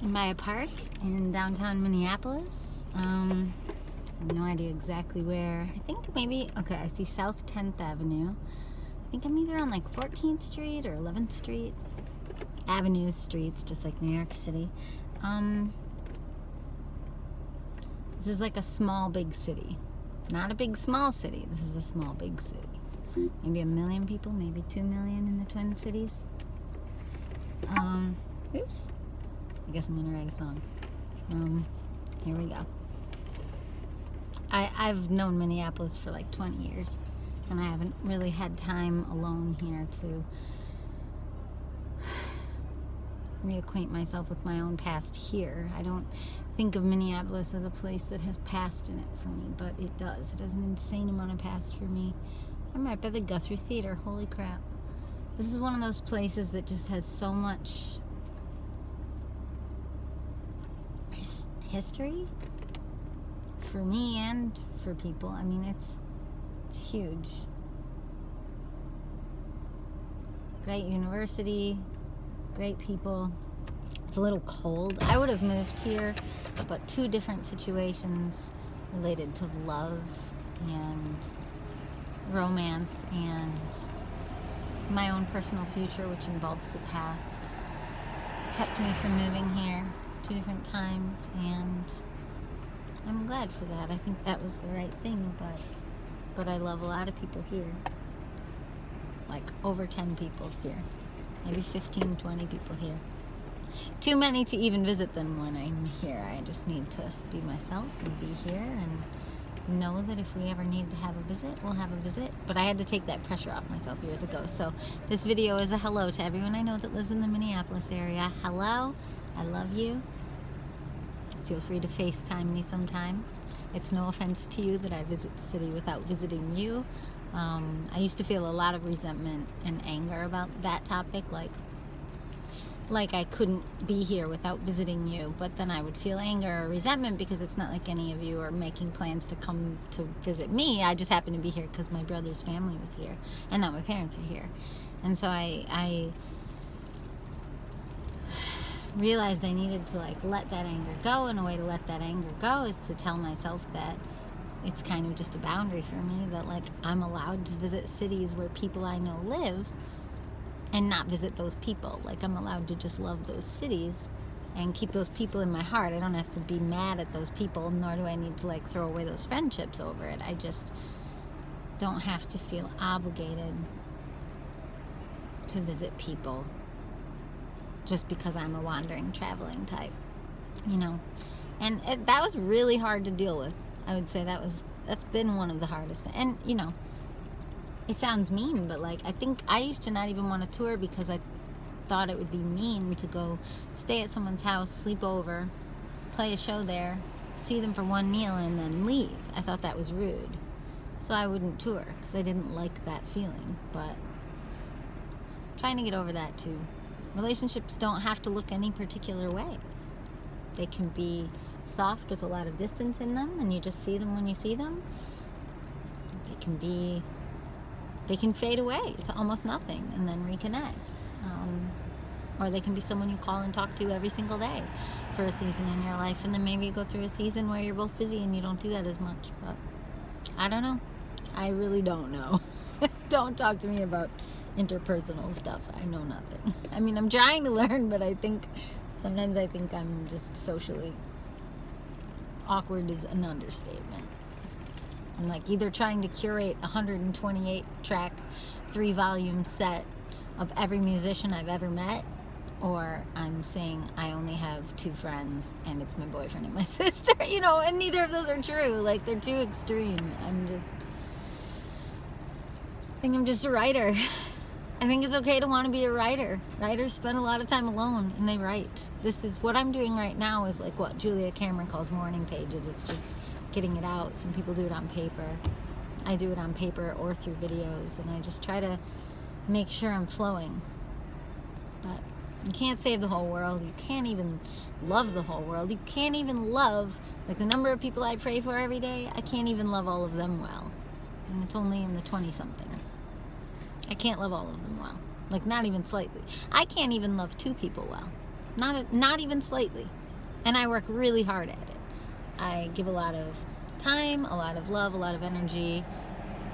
by a park in downtown Minneapolis. I have no idea exactly where. I think maybe, okay, I see South 10th Avenue. I think I'm either on like 14th Street or 11th Street. Avenues, streets, just like New York City. This is like a small, big city. Not a big, small city. This is a small, big city. Maybe 1 million people, maybe 2 million in the Twin Cities. Oops. I guess I'm gonna write a song. Here we go. I've known Minneapolis for like 20 years, and I haven't really had time alone here to reacquaint myself with my own past here. I don't think of Minneapolis as a place that has past in it for me, but it does. It has an insane amount of past for me. I'm right by the Guthrie Theater. Holy crap. This is one of those places that just has so much history for me and for people. I mean, it's huge. Great university, great people. It's a little cold. I would have moved here, but 2 different situations related to love and romance and my own personal future, which involves the past, kept me from moving here 2 different times, and I'm glad for that. I think that was the right thing, but I love a lot of people here. Like over 10 people here. Maybe 15, 20 people here. Too many to even visit them when I'm here. I just need to be myself and be here and know that if we ever need to have a visit, we'll have a visit. But I had to take that pressure off myself years ago. So this video is a hello to everyone I know that lives in the Minneapolis area. Hello, I love you. Feel free to FaceTime me sometime. It's no offense to you that I visit the city without visiting you. I used to feel a lot of resentment and anger about that topic, like I couldn't be here without visiting you, but then I would feel anger or resentment because it's not like any of you are making plans to come to visit me. I just happened to be here because my brother's family was here, and now my parents are here. And so I realized I needed to let that anger go, and a way to let that anger go is to tell myself that it's kind of just a boundary for me, that I'm allowed to visit cities where people I know live and not visit those people. I'm allowed to just love those cities and keep those people in my heart. I don't have to be mad at those people, nor do I need to throw away those friendships over it. I just don't have to feel obligated to visit people just because I'm a wandering, traveling type, And that was really hard to deal with. I would say that's been one of the hardest. And, it sounds mean, but I think I used to not even want to tour because I thought it would be mean to go stay at someone's house, sleep over, play a show there, see them for one meal, and then leave. I thought that was rude. So I wouldn't tour because I didn't like that feeling. But I'm trying to get over that too. Relationships don't have to look any particular way. They can be soft with a lot of distance in them, and you just see them when you see them. They can fade away to almost nothing and then reconnect. Or they can be someone you call and talk to every single day for a season in your life, and then maybe you go through a season where you're both busy and you don't do that as much. But I don't know. I really don't know. Don't talk to me about interpersonal stuff. I know nothing. I mean, I'm trying to learn, but sometimes I think I'm just socially awkward is an understatement. I'm either trying to curate a 128 track 3-volume set of every musician I've ever met, or I'm saying I only have 2 friends and it's my boyfriend and my sister, and neither of those are true. They're too extreme. I think I'm just a writer. I think it's okay to want to be a writer. Writers spend a lot of time alone and they write. This is what I'm doing right now is what Julia Cameron calls morning pages. It's just getting it out. Some people do it on paper. I do it on paper or through videos, and I just try to make sure I'm flowing. But you can't save the whole world. You can't even love the whole world. You can't even love, the number of people I pray for every day, I can't even love all of them well. And it's only in the 20-somethings. I can't love all of them well. Not even slightly. I can't even love 2 people well. Not even slightly. And I work really hard at it. I give a lot of time, a lot of love, a lot of energy.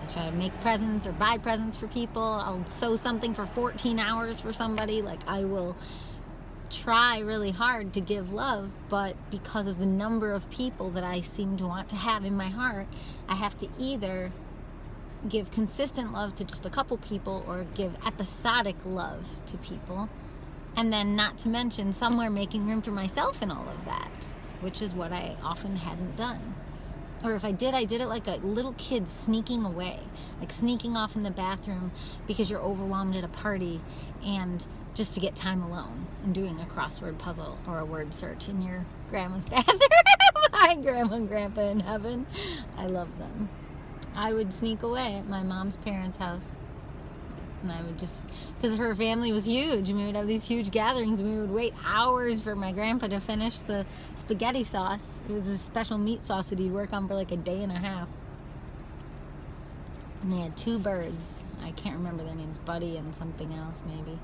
I try to make presents or buy presents for people. I'll sew something for 14 hours for somebody. Like, I will try really hard to give love, but because of the number of people that I seem to want to have in my heart, I have to either give consistent love to just a couple people or give episodic love to people. And then, not to mention, somewhere making room for myself in all of that, which is what I often hadn't done. Or if I did it like a little kid sneaking away, like sneaking off in the bathroom because you're overwhelmed at a party, and just to get time alone and doing a crossword puzzle or a word search in your grandma's bathroom. My grandma and grandpa in heaven. I love them. I would sneak away at my mom's parents' house. And I would just, because her family was huge, and we would have these huge gatherings, and we would wait hours for my grandpa to finish the spaghetti sauce. It was a special meat sauce that he'd work on for like a day and a half. And they had 2 birds. I can't remember their names, Buddy and something else maybe.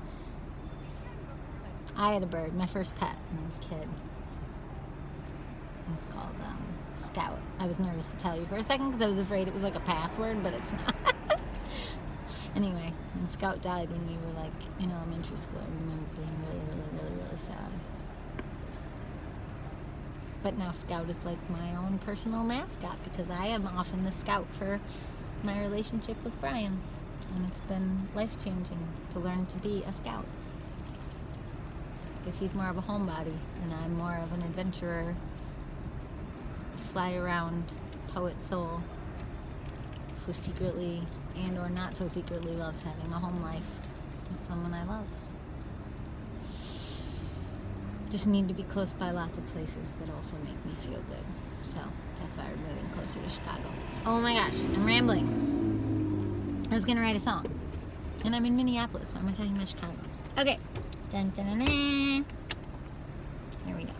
I had a bird, my first pet when I was a kid. It was called Scout. I was nervous to tell you for a second because I was afraid it was like a password, but it's not. Anyway, and Scout died when we were like in elementary school. I remember being really sad. But now Scout is like my own personal mascot because I am often the scout for my relationship with Brian. And it's been life-changing to learn to be a scout. Because he's more of a homebody and I'm more of an adventurer, fly around poet soul who secretly and or not so secretly loves having a home life with someone I love. Just need to be close by lots of places that also make me feel good. So that's why we're moving closer to Chicago. Oh my gosh, I'm rambling. I was gonna write a song. And I'm in Minneapolis. Why am I talking about Chicago? Okay. Dun, dun, dun, dun. Here we go.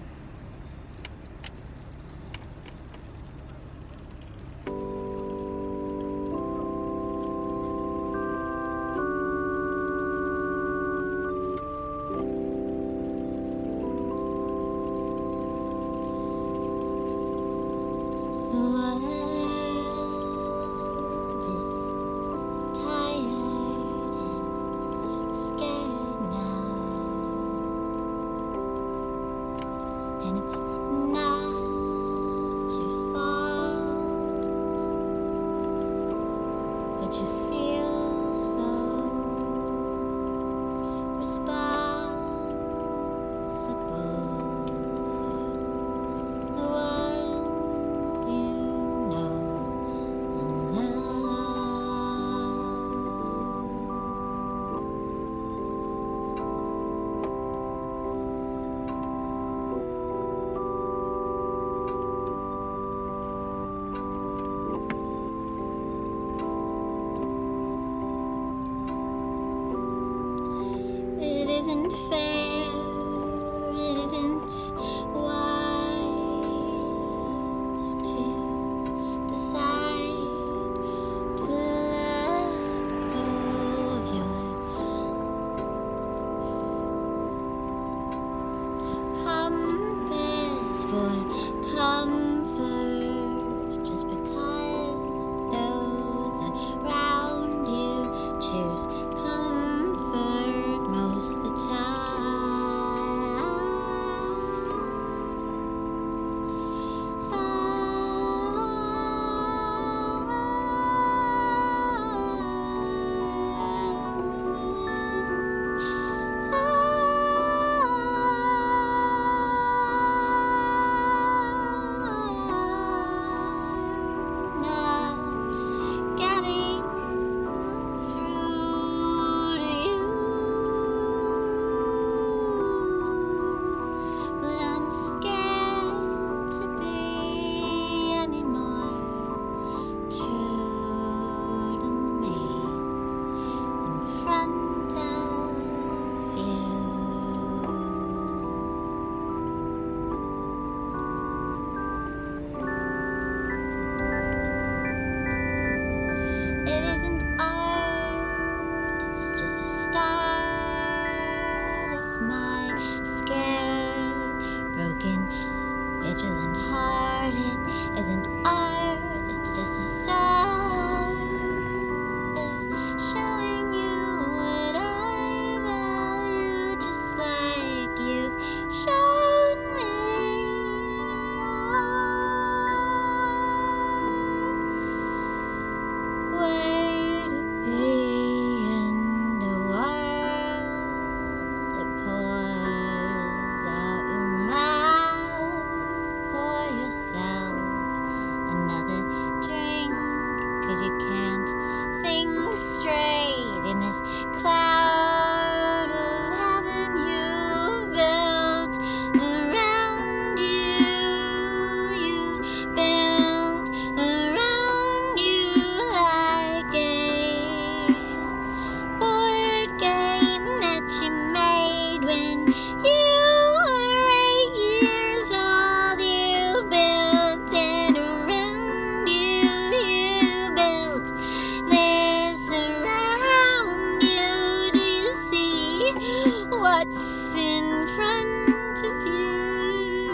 what's in front of you.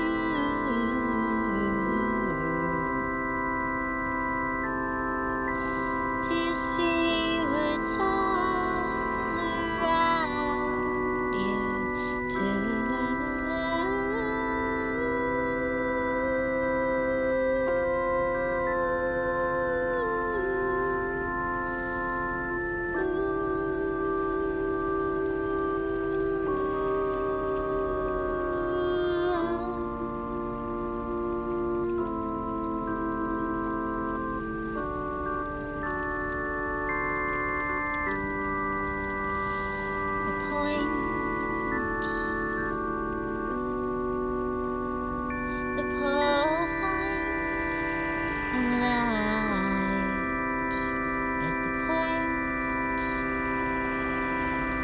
Do you see what's all around you too?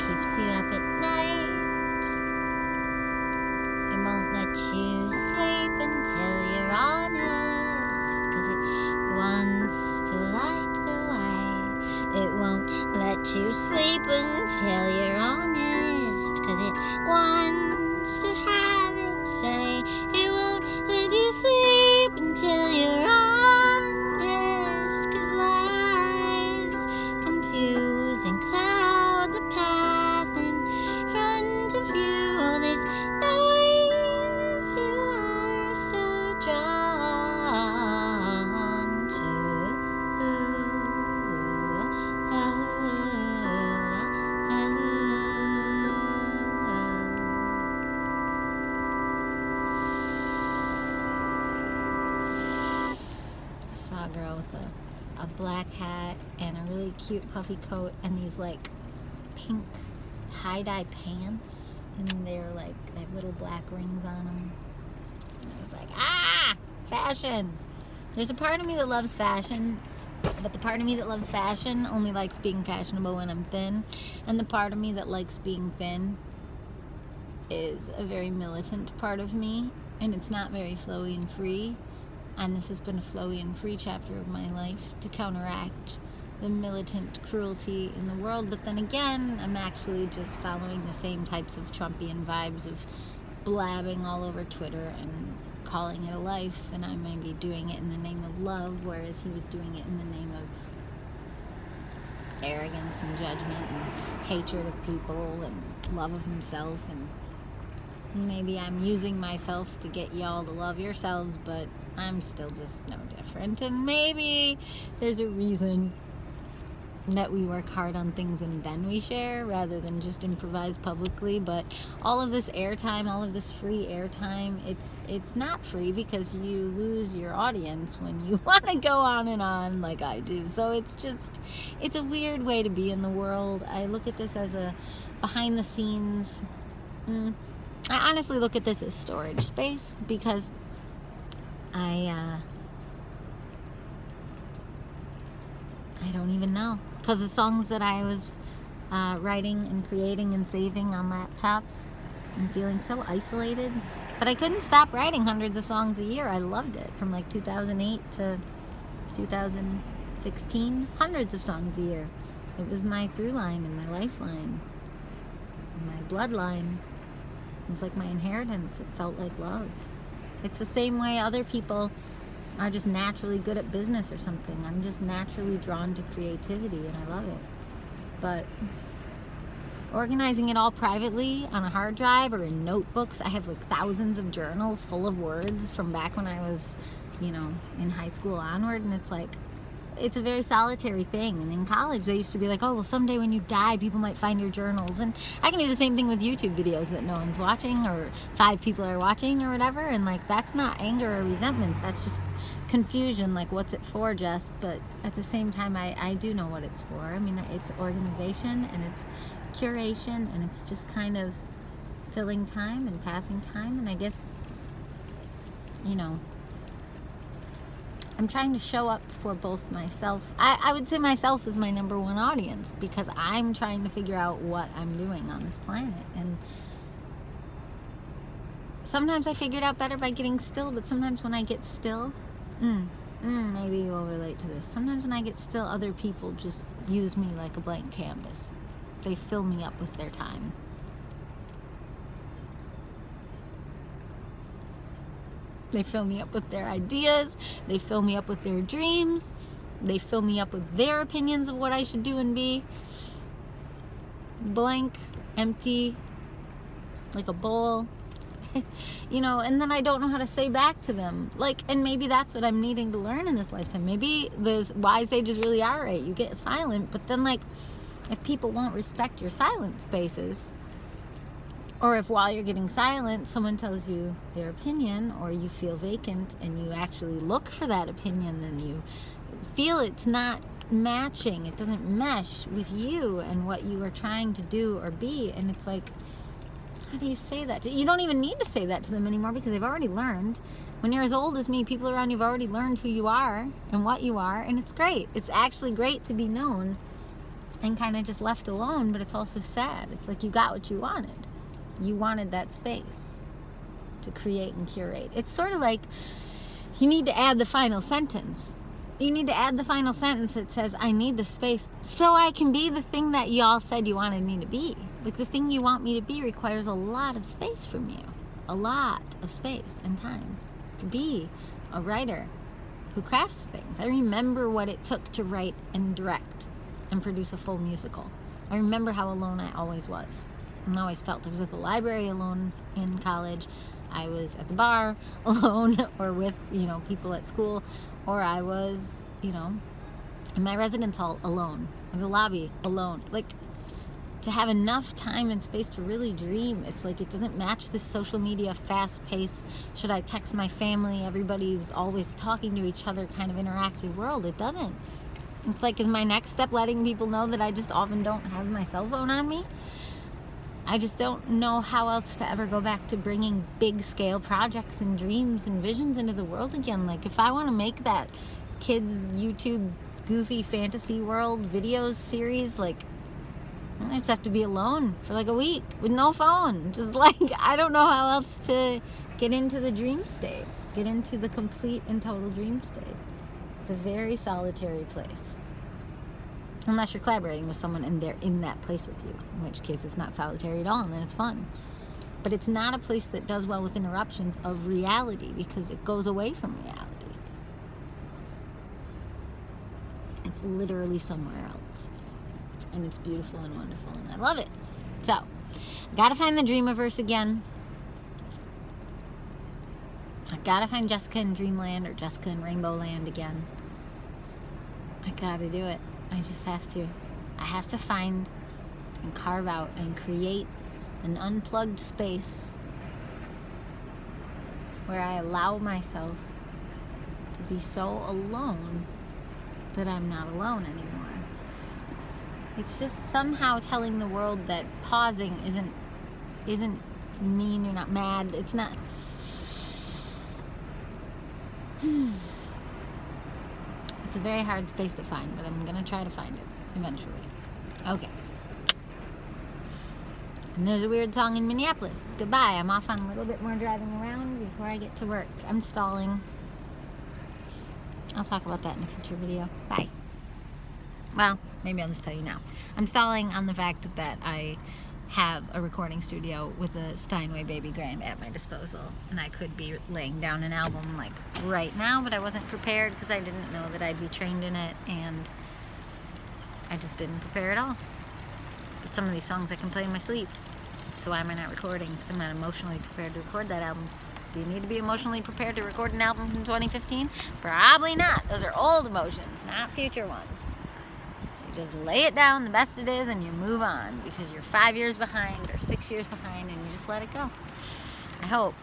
Keeps you up at night. It won't let you sleep until you're honest, 'cause it wants to light the way. It won't let you sleep until you're honest, 'cause it wants to have its say. It won't let you sleep until you're honest, 'cause lies confuse and cloud the path in front of you. All this noise you are so drawn to. I saw a girl with a black hat and a really cute puffy coat and these like pink tie-dye pants, and they're like, they have little black rings on them. And I was like, fashion. There's a part of me that loves fashion, but the part of me that loves fashion only likes being fashionable when I'm thin, and the part of me that likes being thin is a very militant part of me, and it's not very flowy and free. And this has been a flowy and free chapter of my life to counteract the militant cruelty in the world. But then again, I'm actually just following the same types of Trumpian vibes of blabbing all over Twitter and calling it a life, and I may be doing it in the name of love, whereas he was doing it in the name of arrogance and judgment and hatred of people and love of himself. And maybe I'm using myself to get y'all to love yourselves, but I'm still just no different. And maybe there's a reason that we work hard on things and then we share rather than just improvise publicly. But all of this airtime, all of this free airtime, it's not free, because you lose your audience when you want to go on and on like I do. So it's a weird way to be in the world. I look at this as a behind the scenes. I honestly look at this as storage space, because I don't even know, because the songs that I was writing and creating and saving on laptops, I'm feeling so isolated. But I couldn't stop writing hundreds of songs a year. I loved it from like 2008 to 2016, hundreds of songs a year. It was my through line and my lifeline, and my bloodline. It was like my inheritance. It felt like love. It's the same way other people are just naturally good at business or something. I'm just naturally drawn to creativity, and I love it. But organizing it all privately on a hard drive or in notebooks, I have like thousands of journals full of words from back when I was, in high school onward, and it's like, it's a very solitary thing. And in college they used to be like, oh well, someday when you die people might find your journals. And I can do the same thing with YouTube videos that no one's watching, or 5 people are watching or whatever, and like, that's not anger or resentment, that's just confusion, like, what's it for, Jess? But at the same time, I do know what it's for. I mean, it's organization and it's curation, and it's just kind of filling time and passing time. And I guess, I'm trying to show up for both myself. I would say myself is my number one audience, because I'm trying to figure out what I'm doing on this planet. And sometimes I figure it out better by getting still, but sometimes when I get still, maybe you'll relate to this. Sometimes when I get still, other people just use me like a blank canvas. They fill me up with their time. They fill me up with their ideas. They fill me up with their dreams. They fill me up with their opinions of what I should do and be. Blank, empty, like a bowl. You know, and then I don't know how to say back to them. Like, and maybe that's what I'm needing to learn in this lifetime. Maybe the wise ages really are right. You get silent, but then, like, if people won't respect your silent spaces, or if while you're getting silent, someone tells you their opinion, or you feel vacant and you actually look for that opinion and you feel it's not matching, it doesn't mesh with you and what you are trying to do or be, and it's like, how do you say that? You don't even need to say that to them anymore because they've already learned. When you're as old as me, people around you have already learned who you are and what you are, and it's great. It's actually great to be known and kind of just left alone, but it's also sad. It's like you got what you wanted. You wanted that space to create and curate. It's sort of like you need to add the final sentence. You need to add the final sentence that says, I need the space so I can be the thing that y'all said you wanted me to be. Like, the thing you want me to be requires a lot of space from you. A lot of space and time to be a writer who crafts things. I remember what it took to write and direct and produce a full musical. I remember how alone I always was and always felt. I was at the library alone in college. I was at the bar alone, or with, you know, people at school, or I was, you know, in my residence hall alone, in the lobby alone. Like, to have enough time and space to really dream. It's like it doesn't match this social media fast pace, should I text my family, everybody's always talking to each other kind of interactive world. It doesn't. It's like, is my next step letting people know that I just often don't have my cell phone on me? I just don't know how else to ever go back to bringing big scale projects and dreams and visions into the world again. Like, if I want to make that kids YouTube goofy fantasy world videos series, like, I just have to be alone for like a week with no phone. Just like, I don't know how else to get into the dream state, get into the complete and total dream state. It's a very solitary place. Unless you're collaborating with someone and they're in that place with you, in which case it's not solitary at all and then it's fun. But it's not a place that does well with interruptions of reality because it goes away from reality. It's literally somewhere else. And it's beautiful and wonderful, and I love it. So, gotta find the Dreamiverse again. I gotta find Jessica in Dreamland or Jessica in Rainbow Land again. I gotta do it. I just have to. I have to find and carve out and create an unplugged space where I allow myself to be so alone that I'm not alone anymore. It's just somehow telling the world that pausing isn't mean, you're not mad, it's not. It's a very hard space to find, but I'm gonna try to find it eventually. Okay. And there's a weird song in Minneapolis. Goodbye. I'm off on a little bit more driving around before I get to work. I'm stalling. I'll talk about that in a future video. Bye. Well, maybe I'll just tell you now. I'm stalling on the fact that I have a recording studio with a Steinway Baby Grand at my disposal, and I could be laying down an album like right now, but I wasn't prepared because I didn't know that I'd be trained in it, and I just didn't prepare at all. But some of these songs I can play in my sleep, so why am I not recording? Because I'm not emotionally prepared to record that album. Do you need to be emotionally prepared to record an album from 2015? Probably not. Those are old emotions, not future ones. Just lay it down the best it is and you move on, because you're 5 years behind or 6 years behind, and you just let it go. I hope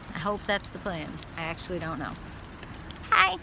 that's the plan. I actually don't know. Hi.